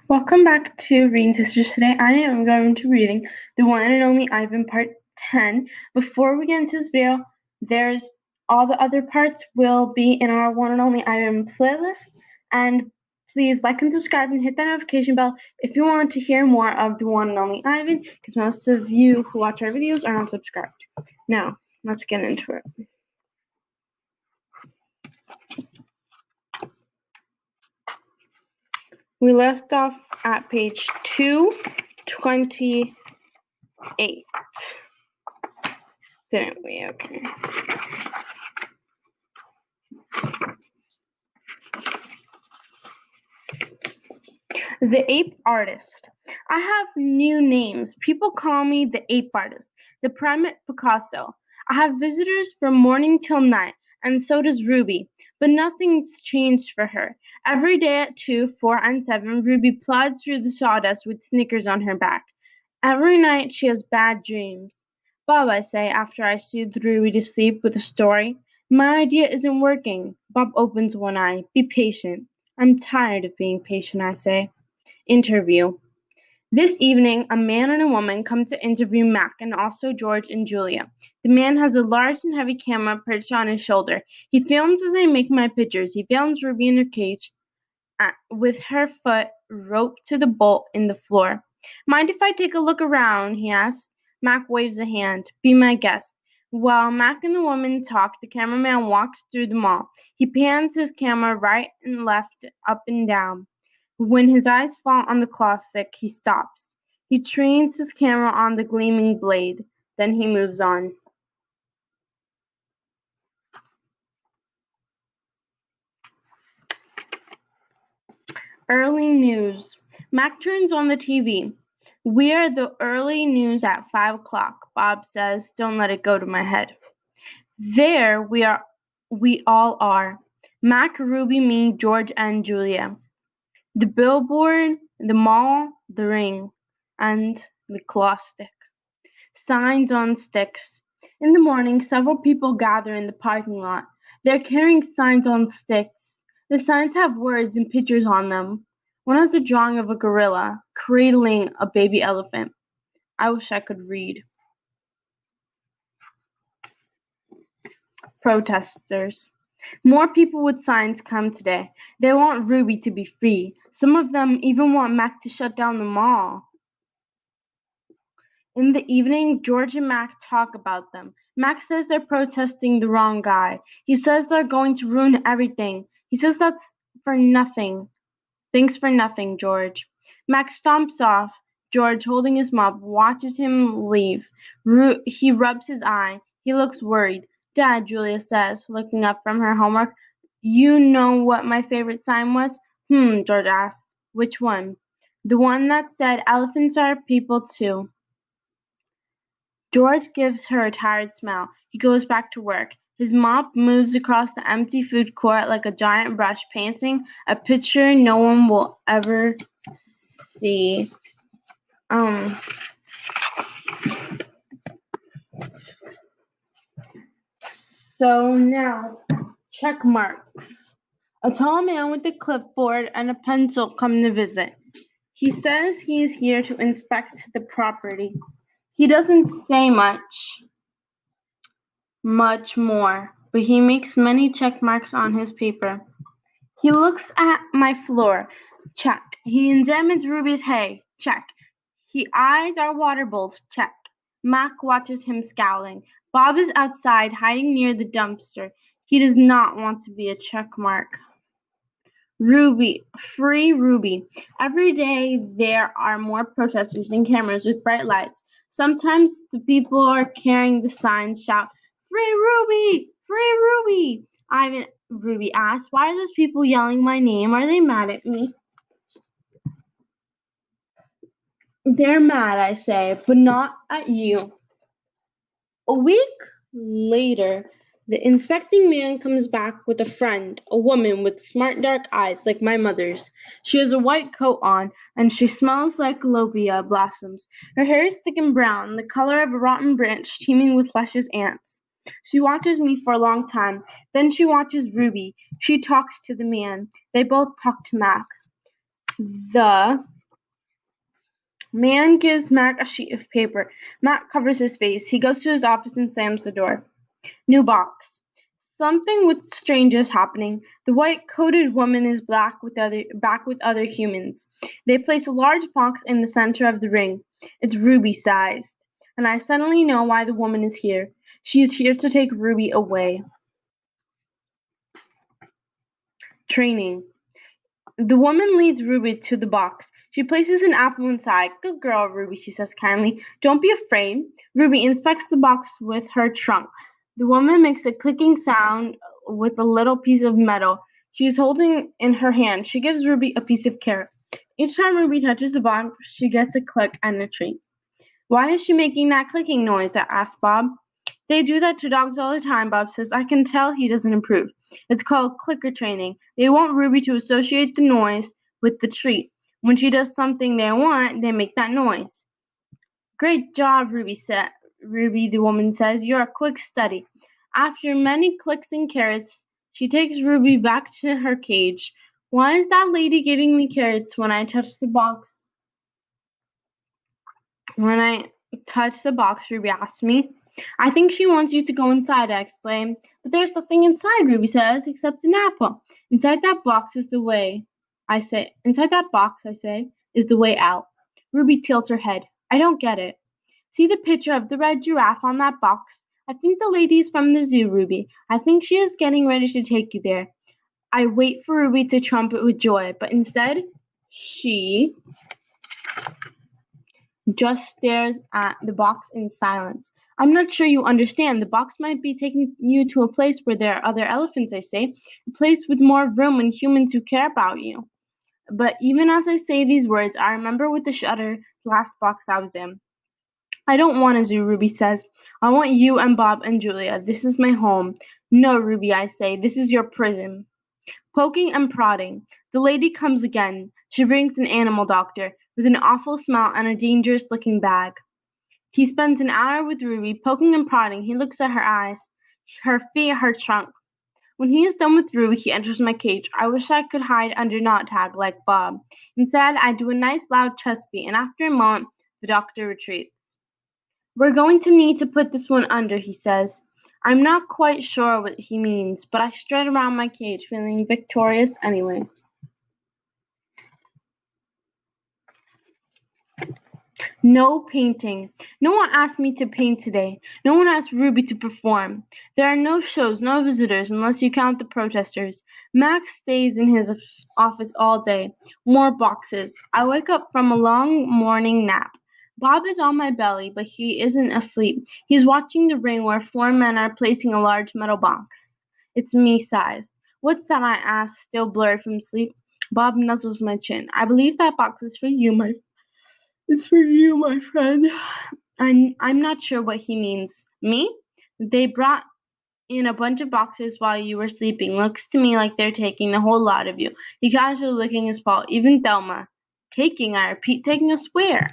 Welcome back to Reading Sisters. Today I am going to be reading The One and Only Ivan Part 10. Before we get into this video, there's all the other parts will be in our One and Only Ivan playlist. And please like and subscribe and hit that notification bell if you want to hear more of The One and Only Ivan, because most of you who watch our videos are not subscribed. Now, let's get into it. We left off at page 228. Didn't we? Okay. The Ape Artist. I have new names. People call me the Ape Artist, the Primate Picasso. I have visitors from morning till night, and so does Ruby. But nothing's changed for her. Every day at 2, 4, and 7, Ruby plods through the sawdust with Snickers on her back. Every night she has bad dreams. Bob, I say, after I soothe Ruby to sleep with a story. My idea isn't working. Bob opens one eye. Be patient. I'm tired of being patient, I say. Interview. This evening, a man and a woman come to interview Mac and also George and Julia. The man has a large and heavy camera perched on his shoulder. He films as I make my pictures. He films Ruby in her cage with her foot roped to the bolt in the floor. Mind if I take a look around? He asks. Mac waves a hand. Be my guest. While Mac and the woman talk, the cameraman walks through the mall. He pans his camera right and left, up and down. When his eyes fall on the claw stick, he stops. He trains his camera on the gleaming blade. Then he moves on. Early news. Mac turns on the TV. We're the early news at 5 o'clock, Bob says. Don't let it go to my head. There we all are. Mac, Ruby, me, George, and Julia. The billboard, the mall, the ring, and the claw stick. Signs on sticks. In the morning, several people gather in the parking lot. They're carrying signs on sticks. The signs have words and pictures on them. One has a drawing of a gorilla cradling a baby elephant. I wish I could read. Protesters. More people with signs come today. They want Ruby to be free. Some of them even want Mac to shut down the mall. In the evening, George and Mac talk about them. Mac says they're protesting the wrong guy. He says they're going to ruin everything. He says that's for nothing. Thanks for nothing, George. Mac stomps off. George, holding his mop, watches him leave. He rubs his eye. He looks worried. Dad, Julia says, looking up from her homework. You know what my favorite sign was? George asks. Which one? The one that said, elephants are people too. George gives her a tired smile. He goes back to work. His mop moves across the empty food court like a giant brush, painting a picture no one will ever see. So now, check marks. A tall man with a clipboard and a pencil come to visit. He says he is here to inspect the property. He doesn't say much more, but he makes many check marks on his paper. He looks at my floor. Check. He examines Ruby's hay. Check. He eyes our water bowls. Check. Mac watches him scowling. Bob is outside, hiding near the dumpster. He does not want to be a check mark. Ruby. Free Ruby. Every day there are more protesters and cameras with bright lights. Sometimes the people are carrying the signs shout, Free Ruby! Free Ruby! Ruby asks, why are those people yelling my name? Are they mad at me? They're mad, I say, but not at you. A week later, the inspecting man comes back with a friend, a woman with smart dark eyes like my mother's. She has a white coat on, and she smells like lobelia blossoms. Her hair is thick and brown, the color of a rotten branch teeming with luscious ants. She watches me for a long time. Then she watches Ruby. She talks to the man. They both talk to Mac. The Man gives Mac a sheet of paper. Mac covers his face. He goes to his office and slams the door. New box. Something with strange is happening. The white-coated woman is back with other humans. They place a large box in the center of the ring. It's Ruby-sized. And I suddenly know why the woman is here. She is here to take Ruby away. Training. The woman leads Ruby to the box. She places an apple inside. Good girl, Ruby, she says kindly. Don't be afraid. Ruby inspects the box with her trunk. The woman makes a clicking sound with a little piece of metal she is holding in her hand. She gives Ruby a piece of carrot. Each time Ruby touches the box, she gets a click and a treat. Why is she making that clicking noise? I asked Bob. They do that to dogs all the time, Bob says. I can tell he doesn't approve. It's called clicker training. They want Ruby to associate the noise with the treat. When she does something they want, they make that noise. Great job, Ruby, the woman says. You're a quick study. After many clicks and carrots, she takes Ruby back to her cage. Why is that lady giving me carrots when I touch the box? When I touch the box, Ruby asks me. I think she wants you to go inside, I explain. But there's nothing inside, Ruby says, except an apple. Inside that box, I say, is the way out. Ruby tilts her head. I don't get it. See the picture of the red giraffe on that box? I think the lady is from the zoo, Ruby. I think she is getting ready to take you there. I wait for Ruby to trumpet with joy, but instead, she just stares at the box in silence. I'm not sure you understand. The box might be taking you to a place where there are other elephants, I say. A place with more room and humans who care about you. But even as I say these words, I remember with a shudder the last box I was in. I don't want a zoo, Ruby says. I want you and Bob and Julia. This is my home. No, Ruby, I say. This is your prison. Poking and prodding. The lady comes again. She brings an animal doctor, with an awful smell and a dangerous-looking bag. He spends an hour with Ruby, poking and prodding. He looks at her eyes, her feet, her trunk. When he is done with Ruby, he enters my cage. I wish I could hide under Knot Tag like Bob. Instead, I do a nice loud chest beat, and after a moment, the doctor retreats. We're going to need to put this one under, he says. I'm not quite sure what he means, but I strut around my cage, feeling victorious anyway. No painting. No one asked me to paint today. No one asked Ruby to perform. There are no shows, no visitors, unless you count the protesters. Max stays in his office all day. More boxes. I wake up from a long morning nap. Bob is on my belly, but he isn't asleep. He's watching the ring where four men are placing a large metal box. It's me-sized. What's that? I ask, still blurred from sleep. Bob nuzzles my chin. I believe that box is for you, my friend. I'm not sure what he means. Me? They brought in a bunch of boxes while you were sleeping. Looks to me like they're taking the whole lot of you. He casually licking his paw. Even Thelma. Taking, I repeat, taking us where?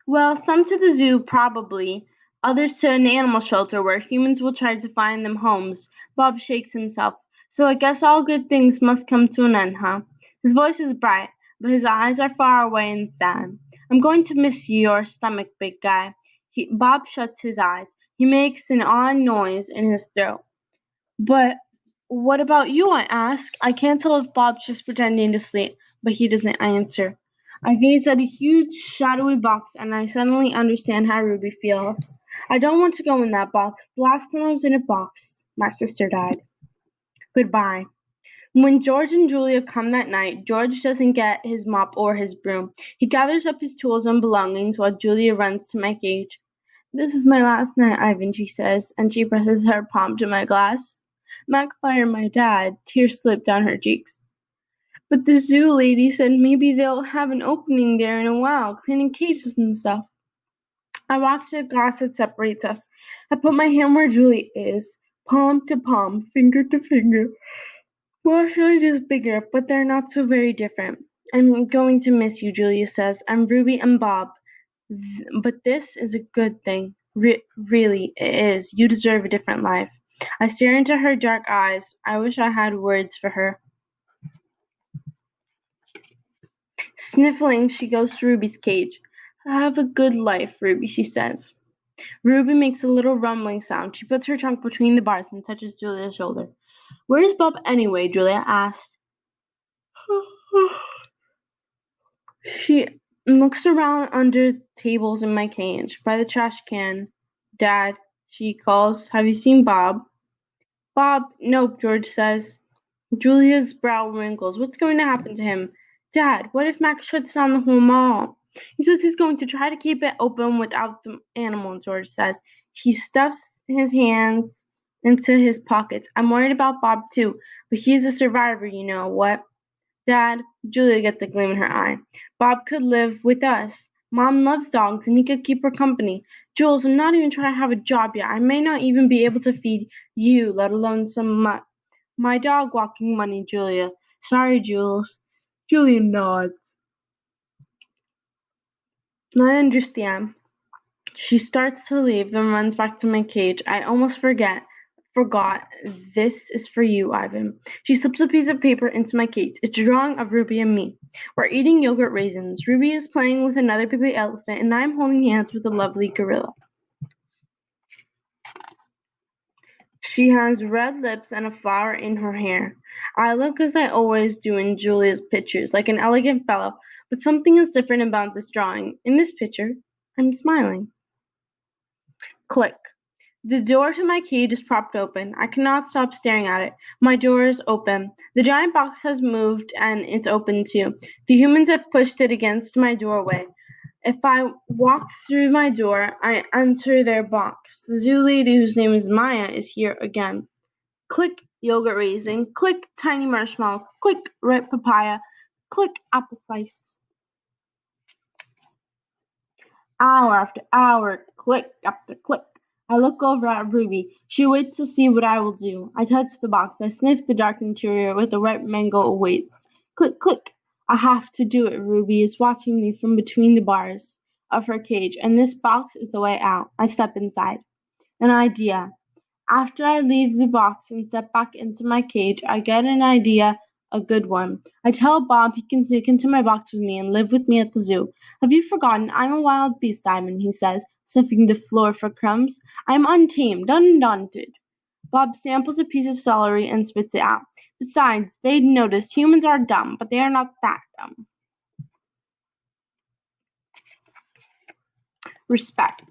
Well, some to the zoo, probably. Others to an animal shelter where humans will try to find them homes. Bob shakes himself. So I guess all good things must come to an end, huh? His voice is bright, but his eyes are far away and sad. I'm going to miss your stomach, big guy. Bob shuts his eyes. He makes an odd noise in his throat. But what about you? I ask. I can't tell if Bob's just pretending to sleep, but he doesn't answer. I gaze at a huge, shadowy box, and I suddenly understand how Ruby feels. I don't want to go in that box. The last time I was in a box, my sister died. Goodbye. When George and Julia come that night, George doesn't get his mop or his broom. He gathers up his tools and belongings while Julia runs to my cage. This is my last night, Ivan, she says, and she presses her palm to my glass. Mac fired my dad. Tears slip down her cheeks. But the zoo lady said maybe they'll have an opening there in a while, cleaning cages and stuff. I walk to the glass that separates us. I put my hand where Julie is, palm to palm, finger to finger. My hand is bigger, but they're not so very different. I'm going to miss you, Julia says. I'm Ruby and Bob. But this is a good thing. Really, it is. You deserve a different life. I stare into her dark eyes. I wish I had words for her. Sniffling, she goes to Ruby's cage. Have a good life, Ruby, she says. Ruby makes a little rumbling sound. She puts her trunk between the bars and touches Julia's shoulder. Where's Bob anyway? Julia asked. She looks around under tables in my cage, by the trash can. Dad, she calls, have you seen Bob? Bob, nope, George says. Julia's brow wrinkles. What's going to happen to him? Dad, what if Max shuts down the whole mall? He says he's going to try to keep it open without the animal, George says. He stuffs his hands into his pockets. I'm worried about Bob too, but he's a survivor, you know what? Dad, Julia gets a gleam in her eye. Bob could live with us. Mom loves dogs and he could keep her company. Jules, I'm not even trying to have a job yet. I may not even be able to feed you, let alone my dog walking money, Julia. Sorry, Jules. Julia nods. I understand. She starts to leave, then runs back to my cage. I almost forgot. This is for you, Ivan. She slips a piece of paper into my cage. It's a drawing of Ruby and me. We're eating yogurt raisins. Ruby is playing with another baby elephant, and I'm holding hands with a lovely gorilla. She has red lips and a flower in her hair. I look as I always do in Julia's pictures, like an elegant fellow, but something is different about this drawing. In this picture, I'm smiling. Click. The door to my cage is propped open. I cannot stop staring at it. My door is open. The giant box has moved and it's open too. The humans have pushed it against my doorway. If I walk through my door, I enter their box. The zoo lady, whose name is Maya, is here again. Click yogurt raisin. Click tiny marshmallow. Click ripe papaya. Click apple slice. Hour after hour, click after click. I look over at Ruby. She waits to see what I will do. I touch the box. I sniff the dark interior where the ripe mango awaits. Click, click. I have to do it. Ruby is watching me from between the bars of her cage, and this box is the way out. I step inside. An idea. After I leave the box and step back into my cage, I get an idea, a good one. I tell Bob he can sneak into my box with me and live with me at the zoo. Have you forgotten? I'm a wild beast, Simon, he says, sniffing the floor for crumbs. I'm untamed, undaunted. Bob samples a piece of celery and spits it out. Besides, they'd noticed humans are dumb, but they are not that dumb. Respect.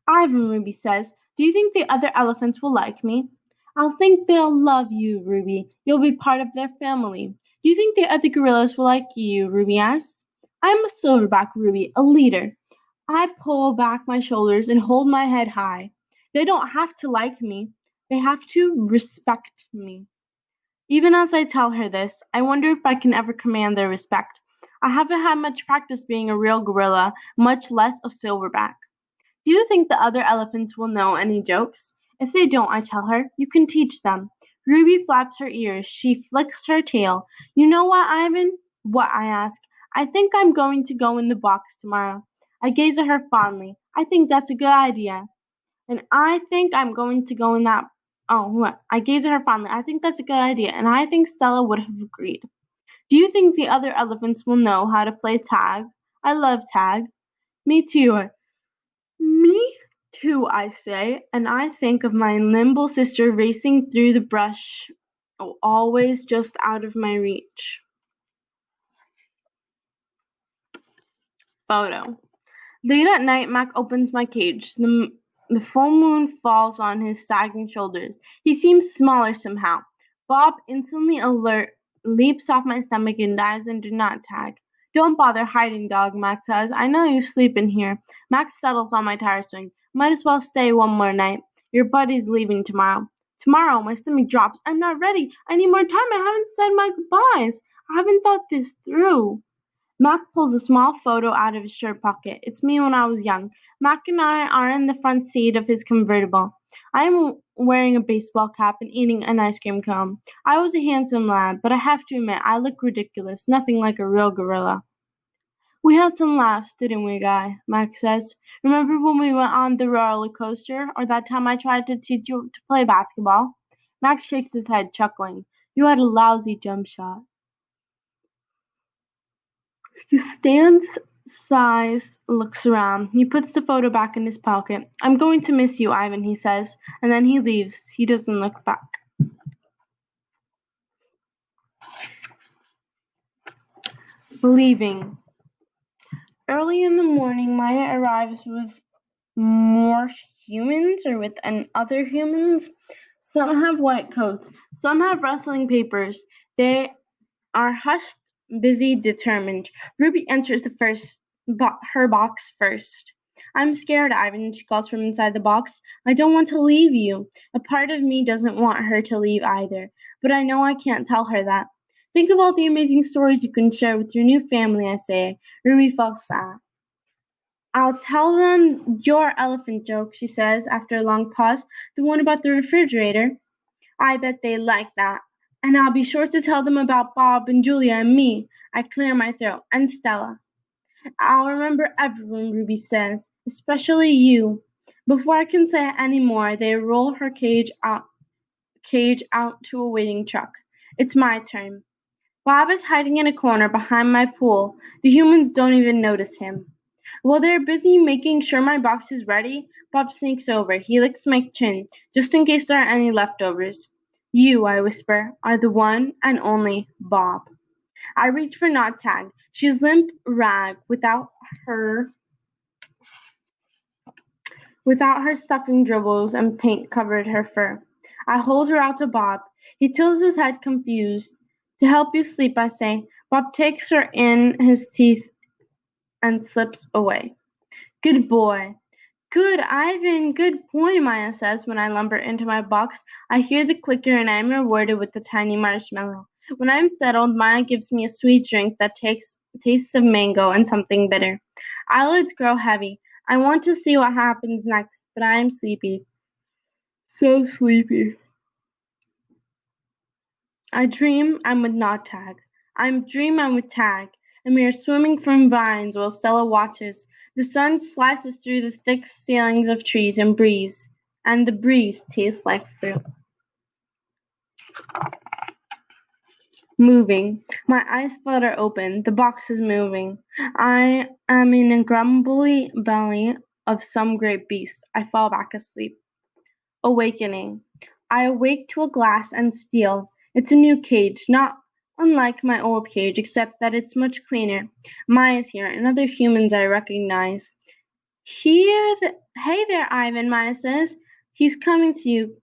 Ivan, Ruby says, do you think the other elephants will like me? I'll think they'll love you, Ruby. You'll be part of their family. Do you think the other gorillas will like you? Ruby asks. I'm a silverback, Ruby, a leader. I pull back my shoulders and hold my head high. They don't have to like me. They have to respect me. Even as I tell her this, I wonder if I can ever command their respect. I haven't had much practice being a real gorilla, much less a silverback. Do you think the other elephants will know any jokes? If they don't, I tell her, you can teach them. Ruby flaps her ears. She flicks her tail. You know what, Ivan? What? I ask. I think I'm going to go in the box tomorrow. I gaze at her fondly. I think that's a good idea. And I think I'm going to go in that. Oh, what? I gaze at her fondly. I think that's a good idea. And I think Stella would have agreed. Do you think the other elephants will know how to play tag? I love tag. Me too. Me too, I say, and I think of my nimble sister racing through the brush, always just out of my reach. Photo. Late at night, Mac opens my cage. The full moon falls on his sagging shoulders. He seems smaller somehow. Bob, instantly alert, leaps off my stomach and dives into knot tag. Don't bother hiding, dog, Max says. I know you sleep in here. Max settles on my tire swing. Might as well stay one more night. Your buddy's leaving tomorrow. Tomorrow, my stomach drops. I'm not ready. I need more time. I haven't said my goodbyes. I haven't thought this through. Mac pulls a small photo out of his shirt pocket. It's me when I was young. Mac and I are in the front seat of his convertible. I am wearing a baseball cap and eating an ice cream cone. I was a handsome lad, but I have to admit I look ridiculous, nothing like a real gorilla. We had some laughs, didn't we, Guy? Mac says. Remember when we went on the roller coaster, or that time I tried to teach you to play basketball? Mac shakes his head, chuckling. You had a lousy jump shot. He stands, sighs, looks around. He puts the photo back in his pocket. I'm going to miss you, Ivan, he says, and then he leaves. He doesn't look back. Leaving. Early in the morning, Maya arrives with more humans or with other humans. Some have white coats, some have wrestling papers. They are hushed, busy, determined. Ruby enters her box first. I'm scared, Ivan, she calls from inside the box. I don't want to leave you. A part of me doesn't want her to leave either, but I know I can't tell her that. Think of all the amazing stories you can share with your new family, I say. Ruby falls sad. I'll tell them your elephant joke, she says after a long pause, the one about the refrigerator. I bet they like that. And I'll be sure to tell them about Bob and Julia and me. I clear my throat. And Stella. I'll remember everyone, Ruby says, especially you. Before I can say any more, they roll her cage out to a waiting truck. It's my turn. Bob is hiding in a corner behind my pool. The humans don't even notice him. While they're busy making sure my box is ready, Bob sneaks over. He licks my chin, just in case there are any leftovers. You, I whisper, are the one and only Bob. I reach for Not Tag. She's limp rag her without her stuffing dribbles and paint covered her fur. I hold her out to Bob. He tilts his head confused. To help you sleep, I say. Bob takes her in his teeth and slips away. Good boy. Good, Ivan, good boy, Maya says when I lumber into my box. I hear the clicker and I'm rewarded with a tiny marshmallow. When I'm settled, Maya gives me a sweet drink that tastes of mango and something bitter. Eyelids grow heavy. I want to see what happens next, but I am sleepy. So sleepy. I dream I'm with Not Tag. I'm with Tag, and we are swimming from vines while Stella watches. The sun slices through the thick ceilings of trees and the breeze tastes like fruit. Moving. My eyes flutter open. The box is moving. I am in a grumbly belly of some great beast. I fall back asleep. Awakening. I awake to a glass and steel. It's a new cage, not unlike my old cage, except that it's much cleaner. Maya's here, and other humans I recognize. Hey there, Ivan, Maya says. He's coming to you.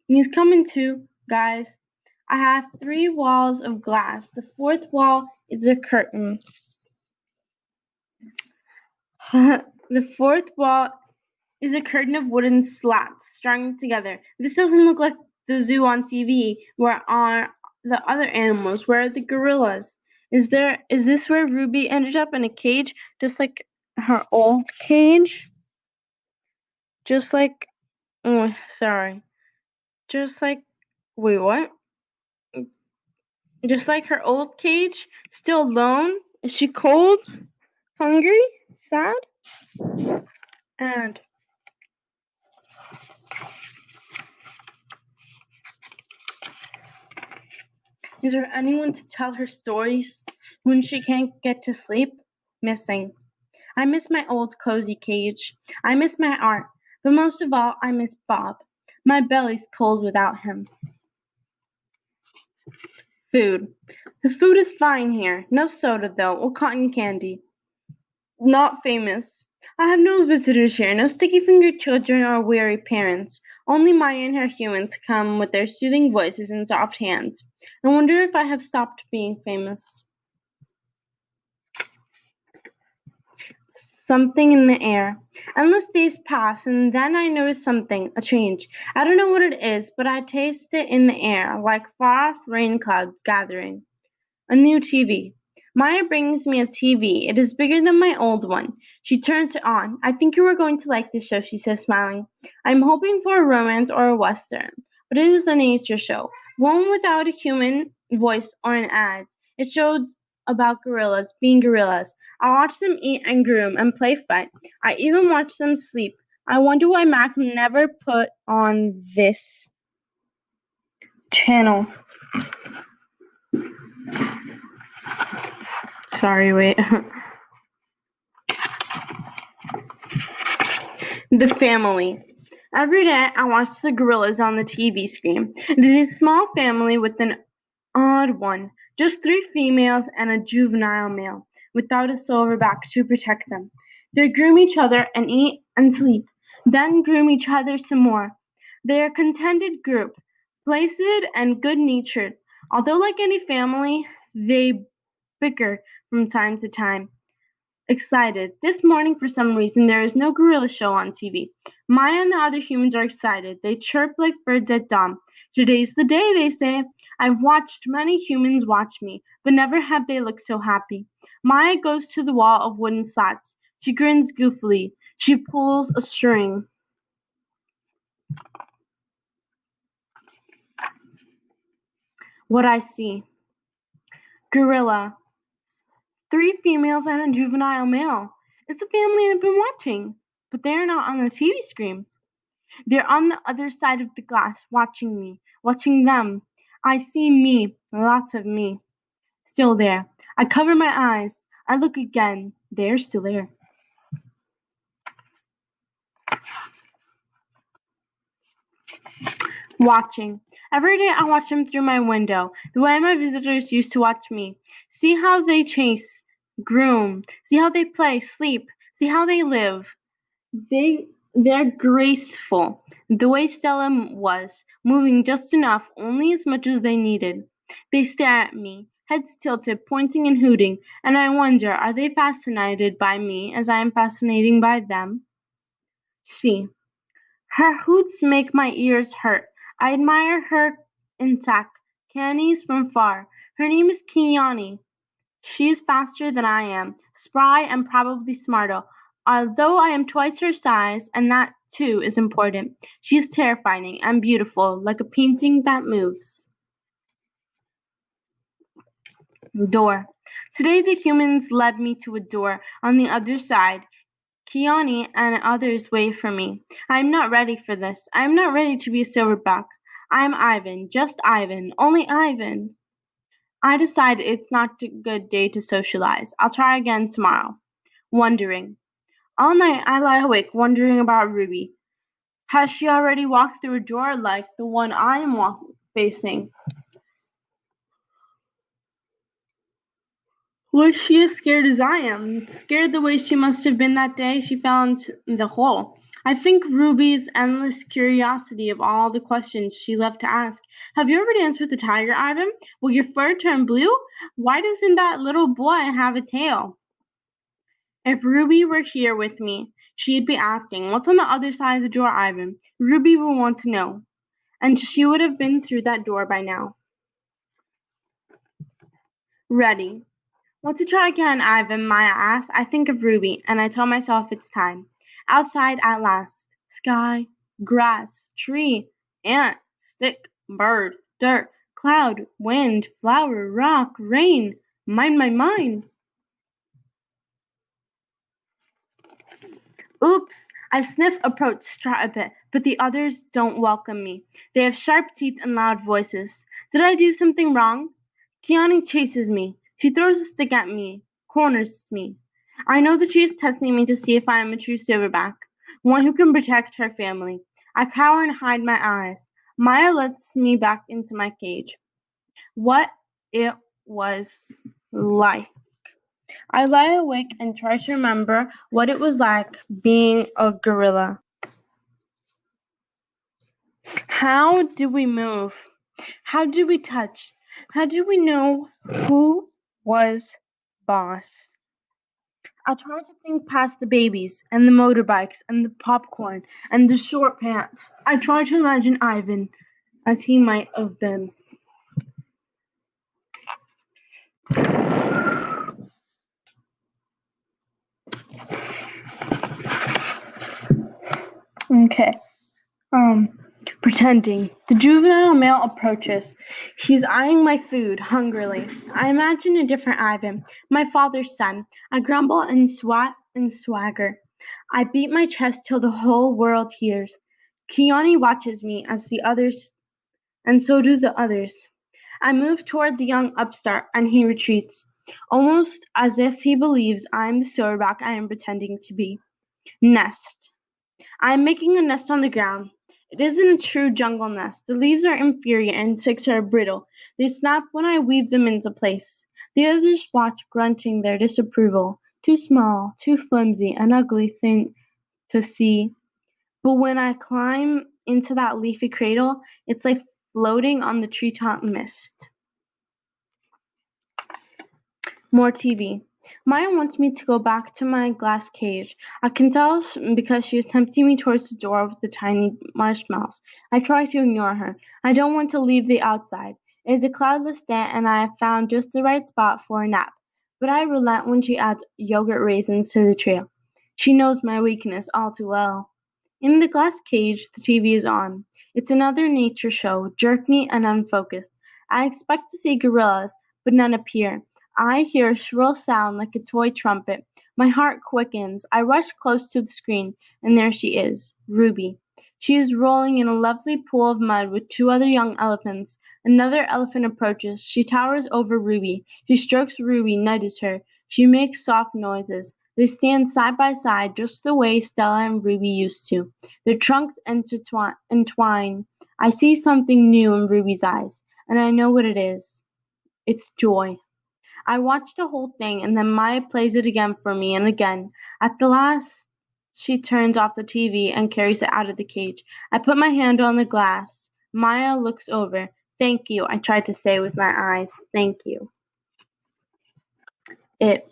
He's coming to, guys. I have 3 walls of glass. The fourth wall is a curtain. The fourth wall is a curtain of wooden slats strung together. This doesn't look like the zoo on TV. Where are the other animals? Where are the gorillas? Is this where Ruby ended up in a cage, just like her old cage? Just like oh, sorry. Just like wait, what? Just like her old cage? Still alone? Is she cold? Hungry? Sad? And is there anyone to tell her stories when she can't get to sleep? Missing. I miss my old cozy cage. I miss my art. But most of all, I miss Bob. My belly's cold without him. Food. The food is fine here. No soda, though, or cotton candy. Not famous. I have no visitors here, no sticky-fingered children or weary parents. Only Maya and her humans come with their soothing voices and soft hands. I wonder if I have stopped being famous. Something in the air. Endless days pass, and then I notice something, a change. I don't know what it is, but I taste it in the air, like far-off rain clouds gathering. A new TV. Maya brings me a TV. It is bigger than my old one. She turns it on. I think you are going to like this show, she says, smiling. I'm hoping for a romance or a western, but it is a nature show, one without a human voice or an ads. It shows about gorillas being gorillas. I watch them eat and groom and play fight. I even watch them sleep. I wonder why Mac never put on this channel. Sorry, wait. The family. Every day I watch the gorillas on the TV screen. It is a small family with an odd one. Just three females and a juvenile male, without a silverback to protect them. They groom each other and eat and sleep, then groom each other some more. They are a contented group, placid and good natured. Although, like any family, they bicker from time to time. Excited. This morning, for some reason, there is no gorilla show on TV. Maya and the other humans are excited. They chirp like birds at dawn. Today's the day, they say. I've watched many humans watch me, but never have they looked so happy. Maya goes to the wall of wooden slats. She grins goofily. She pulls a string. What I see. Gorilla. Three females and a juvenile male. It's a family I've been watching, but they are not on the TV screen. They're on the other side of the glass, watching me, watching them. I see me, lots of me, still there. I cover my eyes. I look again. They're still there. Watching. Every day I watch them through my window, the way my visitors used to watch me. See how they chase, groom. See how they play, sleep. See how they live. They're graceful, the way Stella was, moving just enough, only as much as they needed. They stare at me, heads tilted, pointing and hooting, and I wonder, are they fascinated by me as I am fascinating by them? See, her hoots make my ears hurt. I admire her intact, cannies from far. Her name is Kiani. She is faster than I am, spry and probably smarter, although I am twice her size, and that too is important. She is terrifying and beautiful, like a painting that moves. Door. Today the humans led me to a door on the other side. Kiani and others wait for me. I am not ready for this. I am not ready to be a silverback. I am Ivan, just Ivan, only Ivan. I decide it's not a good day to socialize. I'll try again tomorrow. Wondering. All night I lie awake wondering about Ruby. Has she already walked through a door like the one I am facing? Was she as scared as I am? Scared the way she must have been that day she fell into the hole. I think Ruby's endless curiosity of all the questions she loved to ask. Have you ever danced with a tiger, Ivan? Will your fur turn blue? Why doesn't that little boy have a tail? If Ruby were here with me, she'd be asking, what's on the other side of the door, Ivan? Ruby would want to know, and she would have been through that door by now. Ready. Want to try again, Ivan? Maya asked. I think of Ruby, and I tell myself it's time. Outside at last. Sky, grass, tree, ant, stick, bird, dirt, cloud, wind, flower, rock, rain. Mine. Oops! I sniff, approach, try a bit, but the others don't welcome me. They have sharp teeth and loud voices. Did I do something wrong? Kiani chases me. She throws a stick at me, corners me. I know that she is testing me to see if I am a true silverback, one who can protect her family. I cower and hide my eyes. Maya lets me back into my cage. What it was like. I lie awake and try to remember what it was like being a gorilla. How do we move? How do we touch? How do we know who was boss? I try to think past the babies and the motorbikes and the popcorn and the short pants. I try to imagine Ivan as he might have been. Okay. Um, Pretending. The juvenile male approaches. He's eyeing my food hungrily. I imagine a different Ivan, my father's son. I grumble and swat and swagger. I beat my chest till the whole world hears. Kiani watches me as the others, and so do the others. I move toward the young upstart, and he retreats. almost as if he believes I'm the silverback I am pretending to be. Nest. I am making a nest on the ground. It isn't a true jungle nest. The leaves are inferior and sticks are brittle. They snap when I weave them into place. The others watch, grunting their disapproval. Too small, too flimsy, an ugly thing to see. But when I climb into that leafy cradle, it's like floating on the treetop mist. More TV. Maya wants me to go back to my glass cage. I can tell because she is tempting me towards the door with the tiny marshmallows. I try to ignore her. I don't want to leave the outside. It is a cloudless day and I have found just the right spot for a nap. But I relent when she adds yogurt raisins to the trail. She knows my weakness all too well. In the glass cage, the TV is on. It's another nature show, jerky and unfocused. I expect to see gorillas, but none appear. I hear a shrill sound like a toy trumpet. My heart quickens. I rush close to the screen, and there she is, Ruby. She is rolling in a lovely pool of mud with two other young elephants. Another elephant approaches. She towers over Ruby. She strokes Ruby, nudges her. She makes soft noises. They stand side by side just the way Stella and Ruby used to. Their trunks entwine. I see something new in Ruby's eyes, and I know what it is. It's joy. I watch the whole thing and then Maya plays it again for me and again. At the last she turns off the TV and carries it out of the cage. I put my hand on the glass. Maya looks over. Thank you, I tried to say with my eyes. Thank you. It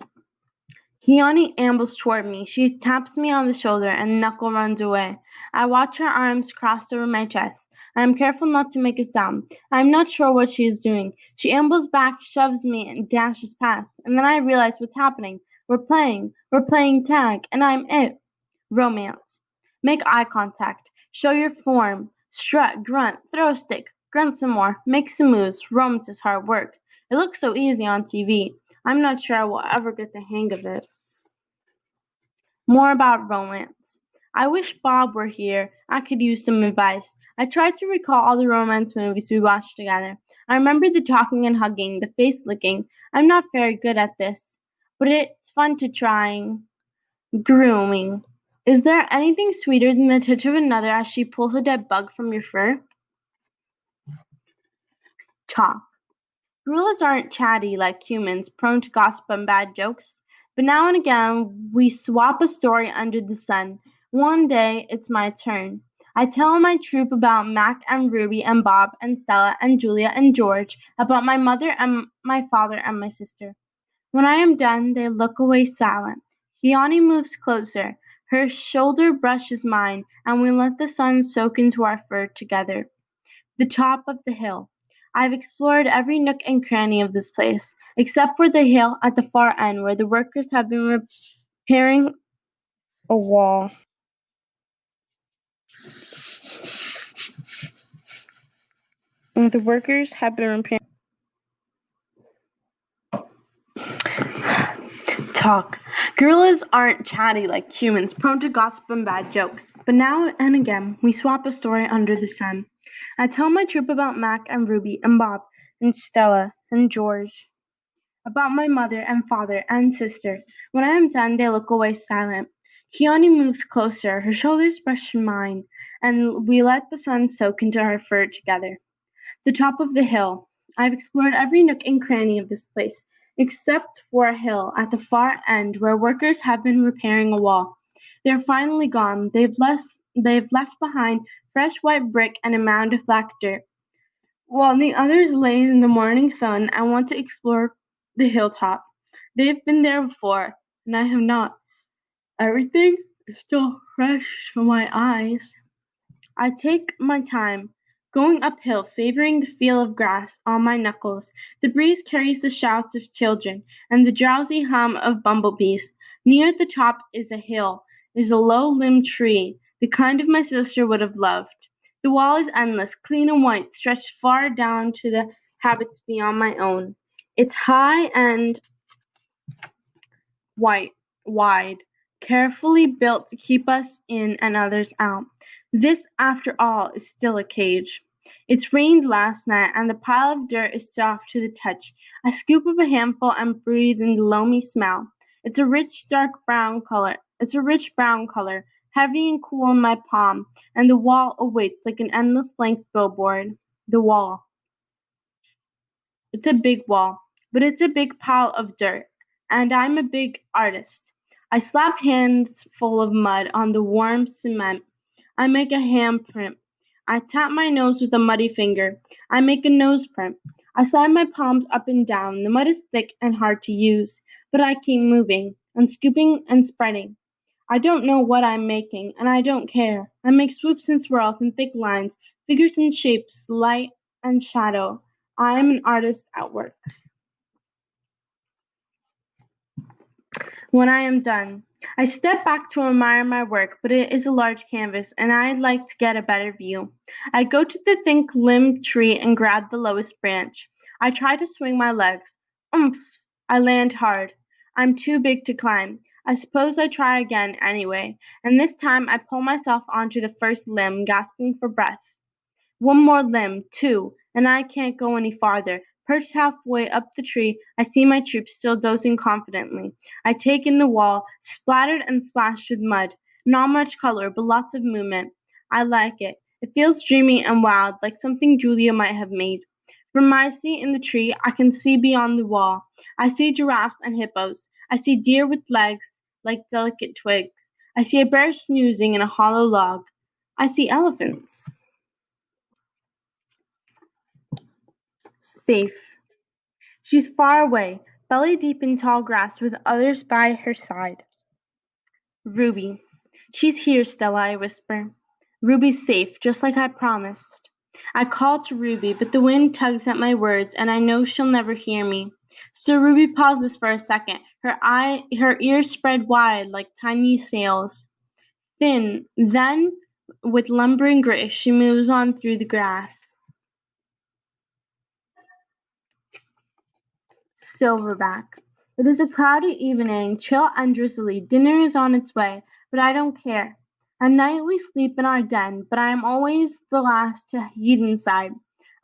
Keone ambles toward me. She taps me on the shoulder and Knuckle runs away. I watch her arms crossed over my chest. I am careful not to make a sound. I am not sure what she is doing. She ambles back, shoves me, and dashes past. And then I realize what's happening. We're playing. We're playing tag, and I'm it. Romance. Make eye contact. Show your form. Strut, grunt, throw a stick, grunt some more, make some moves. Romance is hard work. It looks so easy on TV. I'm not sure I will ever get the hang of it. More about romance. I wish Bob were here. I could use some advice. I tried to recall all the romance movies we watched together. I remember the talking and hugging, the face licking. I'm not very good at this, but it's fun to try. Grooming. Is there anything sweeter than the touch of another as she pulls a dead bug from your fur? Talk. Gorillas aren't chatty like humans, prone to gossip and bad jokes, but now and again we swap a story under the sun. One day it's my turn. I tell my troop about Mac and Ruby and Bob and Stella and Julia and George, about my mother and my father and my sister. When I am done, they look away silent. Keone moves closer. Her shoulder brushes mine, and we let the sun soak into our fur together. The top of the hill. I've explored every nook and cranny of this place, except for the hill at the far end where the workers have been repairing a wall. The workers have been repairing. Talk. Gorillas aren't chatty like humans, prone to gossip and bad jokes, but now and again we swap a story under the sun. I tell my troop about Mac and Ruby and Bob and Stella and George, about my mother and father and sister. When I am done, they look away silent. Keone moves closer, her shoulders brush mine, and we let the sun soak into her fur together. The top of the hill. I've explored every nook and cranny of this place, except for a hill at the far end where workers have been repairing a wall. They're finally gone. They've left behind fresh white brick and a mound of black dirt. While the others lay in the morning sun, I want to explore the hilltop. They've been there before, and I have not. Everything is still fresh to my eyes. I take my time, going uphill, savoring the feel of grass on my knuckles. The breeze carries the shouts of children and the drowsy hum of bumblebees. Near the top is a low-limbed tree, the kind of my sister would have loved. The wall is endless, clean and white, stretched far down to the habits beyond my own. It's high and white, wide, carefully built to keep us in and others out. This, after all, is still a cage. It's rained last night, and the pile of dirt is soft to the touch. I scoop up a handful and breathe in the loamy smell. It's a rich dark brown color. It's a rich brown color, heavy and cool in my palm, and the wall awaits like an endless blank billboard. The wall. It's a big wall, but it's a big pile of dirt, and I'm a big artist. I slap hands full of mud on the warm cement. I make a handprint. I tap my nose with a muddy finger. I make a nose print. I slide my palms up and down. The mud is thick and hard to use, but I keep moving and scooping and spreading. I don't know what I'm making, and I don't care. I make swoops and swirls and thick lines, figures and shapes, light and shadow. I am an artist at work. When I am done, I step back to admire my work, but it is a large canvas, and I'd like to get a better view. I go to the thick limbed tree and grab the lowest branch. I try to swing my legs. Oomph! I land hard. I'm too big to climb. I suppose I try again anyway, and this time I pull myself onto the first limb, gasping for breath. One more limb, two, and I can't go any farther. Perched halfway up the tree, I see my troops still dozing confidently. I take in the wall, splattered and splashed with mud. Not much color, but lots of movement. I like it. It feels dreamy and wild, like something Julia might have made. From my seat in the tree, I can see beyond the wall. I see giraffes and hippos. I see deer with legs like delicate twigs. I see a bear snoozing in a hollow log. I see elephants. Safe. She's far away, belly deep in tall grass with others by her side. Ruby. She's here, Stella, I whisper. Ruby's safe, just like I promised. I call to Ruby, but the wind tugs at my words, and I know she'll never hear me. So Ruby pauses for a second, her ears spread wide like tiny sails. Then, with lumbering grace, she moves on through the grass. Silverback. It is a cloudy evening, chill and drizzly. Dinner is on its way, but I don't care. At night we sleep in our den, but I am always the last to heed inside.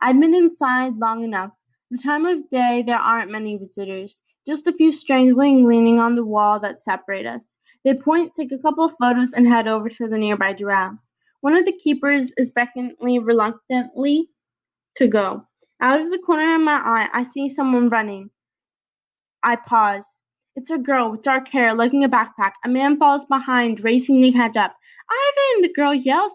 I've been inside long enough. The time of day there aren't many visitors, just a few strangling leaning on the wall that separate us. They point, take a couple of photos, and head over to the nearby giraffes. One of the keepers is beckoning reluctantly to go. Out of the corner of my eye, I see someone running. I pause. It's a girl with dark hair lugging a backpack. A man follows behind, racing to catch up. Ivan! The girl yells.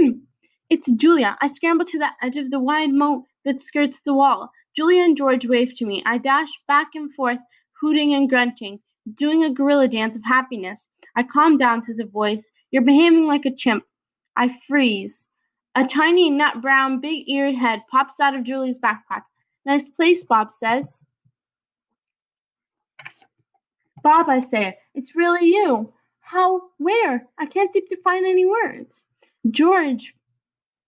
Ivan! It's Julia. I scramble to the edge of the wide moat that skirts the wall. Julia and George wave to me. I dash back and forth, hooting and grunting, doing a gorilla dance of happiness. I calm down to the voice. You're behaving like a chimp. I freeze. A tiny, nut brown, big eared head pops out of Julia's backpack. Nice place, Bob says. Bob, I say, it's really you. How? Where? I can't seem to find any words. George.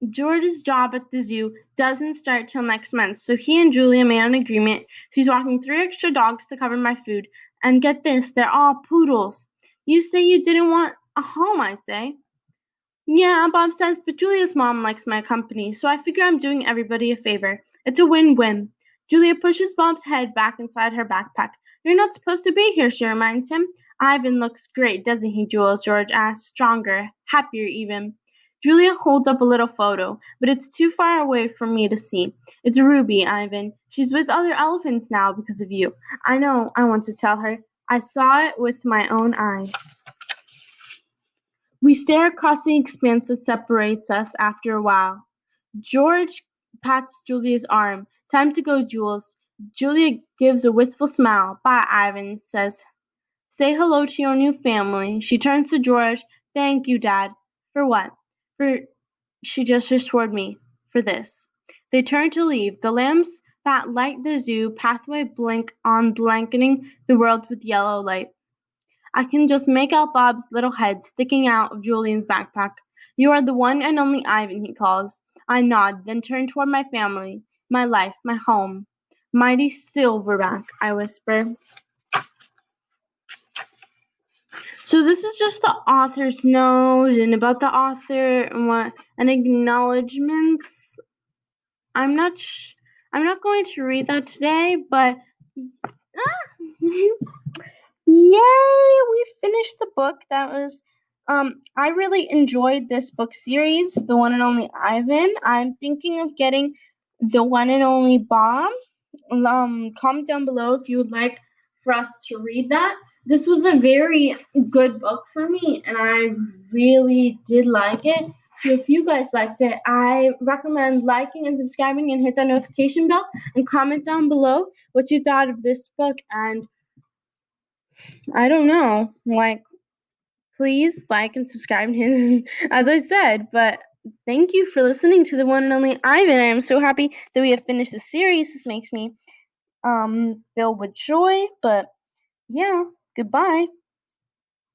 George's job at the zoo doesn't start till next month, so he and Julia made an agreement. She's walking 3 extra dogs to cover my food. And get this, they're all poodles. You say you didn't want a home, I say. Yeah, Bob says, but Julia's mom likes my company, so I figure I'm doing everybody a favor. It's a win-win. Julia pushes Bob's head back inside her backpack. You're not supposed to be here, she reminds him. Ivan looks great, doesn't he, Jules? George asks, stronger, happier even. Julia holds up a little photo, but it's too far away for me to see. It's Ruby, Ivan. She's with other elephants now because of you. I know, I want to tell her. I saw it with my own eyes. We stare across the expanse that separates us after a while. George pats Julia's arm. Time to go, Jules. Julia gives a wistful smile. Bye, Ivan says. Say hello to your new family. She turns to George. Thank you, Dad. For what? For she gestures toward me. For this. They turn to leave. The lamps that light the zoo pathway blink on, blanketing the world with yellow light. I can just make out Bob's little head sticking out of Julian's backpack. You are the one and only Ivan, he calls. I nod, then turn toward my family, my life, my home. Mighty Silverback, I whisper. So this is just the author's note and about the author and what and acknowledgments. I'm not sh- I'm not going to read that today, but yay, we finished the book. That was I really enjoyed this book series, The One and Only Ivan. I'm thinking of getting The One and Only Bob. Comment down below if you would like for us to read that. This was a very good book for me, and I really did like it. So if you guys liked it, I recommend liking and subscribing and hit that notification bell and comment down below what you thought of this book. And I don't know, please like and subscribe as I said, but thank you for listening to The One and Only Ivan. I am so happy that we have finished the series. This makes me filled with joy, but yeah, goodbye.